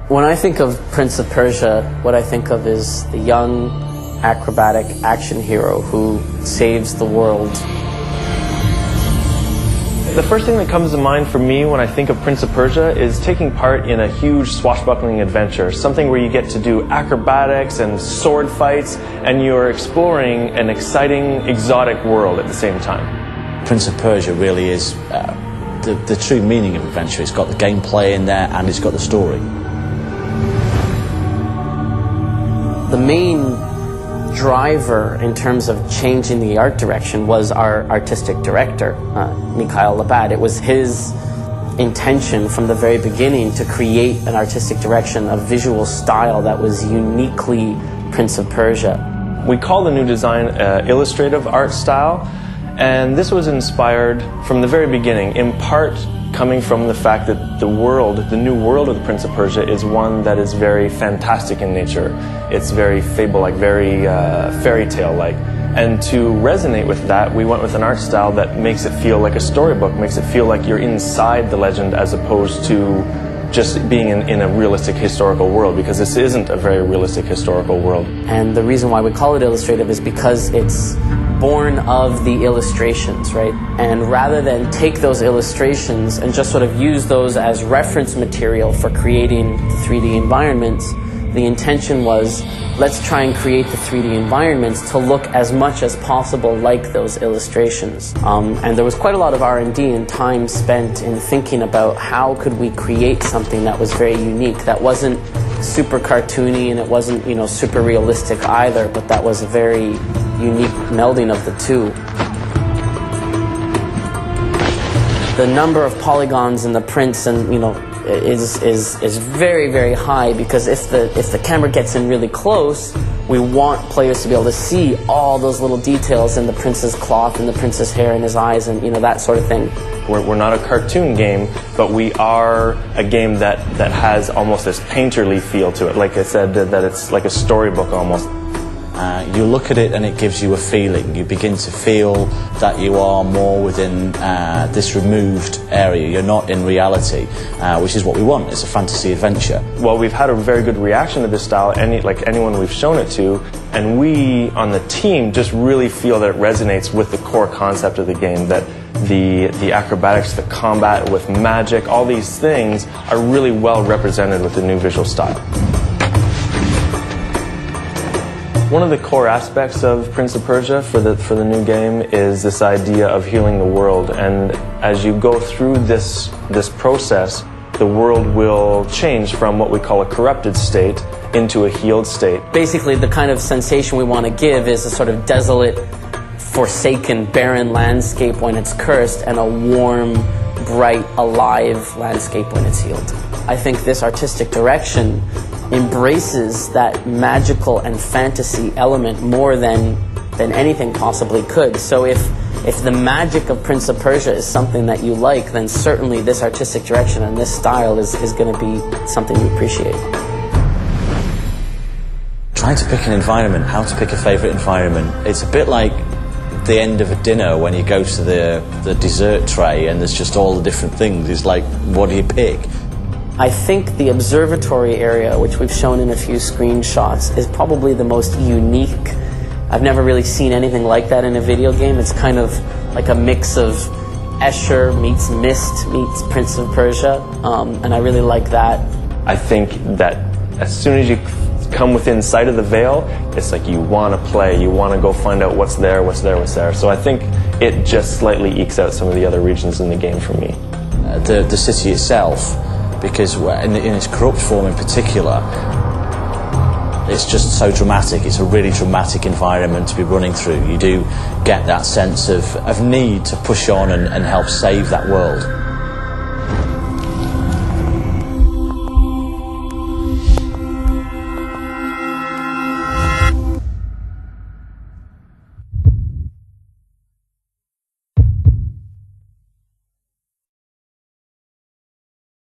When I think of Prince of Persia, what I think of is the young, acrobatic action hero who saves the world. The first thing that comes to mind for me when I think of Prince of Persia is taking part in a huge swashbuckling adventure, something where you get to do acrobatics and sword fights, and you're exploring an exciting, exotic world at the same time. Prince of Persia really is the true meaning of adventure. It's got the gameplay in there and it's got the story. The main driver in terms of changing the art direction was our artistic director, Mikhail Labat. It was his intention from the very beginning to create an artistic direction, a visual style that was uniquely Prince of Persia. We call the new design illustrative art style, and this was inspired from the very beginning, in part coming from the fact that the new world of the Prince of Persia is one that is very fantastic in nature. It's very fable-like, very fairy tale-like. And to resonate with that, we went with an art style that makes it feel like a storybook, makes it feel like you're inside the legend as opposed to just being in a realistic historical world, because this isn't a very realistic historical world. And the reason why we call it illustrative is because it's born of the illustrations, right? And rather than take those illustrations and just sort of use those as reference material for creating the 3D environments, the intention was, let's try and create the 3D environments to look as much as possible like those illustrations. And there was quite a lot of R&D and time spent in thinking about how could we create something that was very unique, that wasn't super cartoony and it wasn't, you know, super realistic either, but that was a very unique melding of the two. The number of polygons in the prints and, you know, is very, very high, because if the camera gets in really close, we want players to be able to see all those little details in the prince's cloth and the prince's hair and his eyes and, you know, that sort of thing. We're not a cartoon game, but we are a game that has almost this painterly feel to it. Like I said, that it's like a storybook almost. You look at it and it gives you a feeling. You begin to feel that you are more within this removed area. You're not in reality, which is what we want. It's a fantasy adventure. Well, we've had a very good reaction to this style, like anyone we've shown it to, and we on the team just really feel that it resonates with the core concept of the game, that the acrobatics, the combat with magic, all these things are really well represented with the new visual style. One of the core aspects of Prince of Persia for the new game is this idea of healing the world, and as you go through this process, the world will change from what we call a corrupted state into a healed state. Basically, the kind of sensation we want to give is a sort of desolate, forsaken, barren landscape when it's cursed, and a warm, bright, alive landscape when it's healed. I think this artistic direction embraces that magical and fantasy element more than anything possibly could. So if the magic of Prince of Persia is something that you like, then certainly this artistic direction and this style is going to be something you appreciate. Trying to pick an environment, how to pick a favourite environment, it's a bit like the end of a dinner when you go to the dessert tray and there's just all the different things. It's like, what do you pick? I think the observatory area, which we've shown in a few screenshots, is probably the most unique. I've never really seen anything like that in a video game. It's kind of like a mix of Escher meets Myst meets Prince of Persia, and I really like that. I think that as soon as you come within sight of the veil, it's like you want to play, you want to go find out what's there, what's there, what's there. So I think it just slightly ekes out some of the other regions in the game for me. The city itself, because in its corrupt form in particular, it's just so dramatic. It's a really dramatic environment to be running through. You do get that sense of need to push on and help save that world.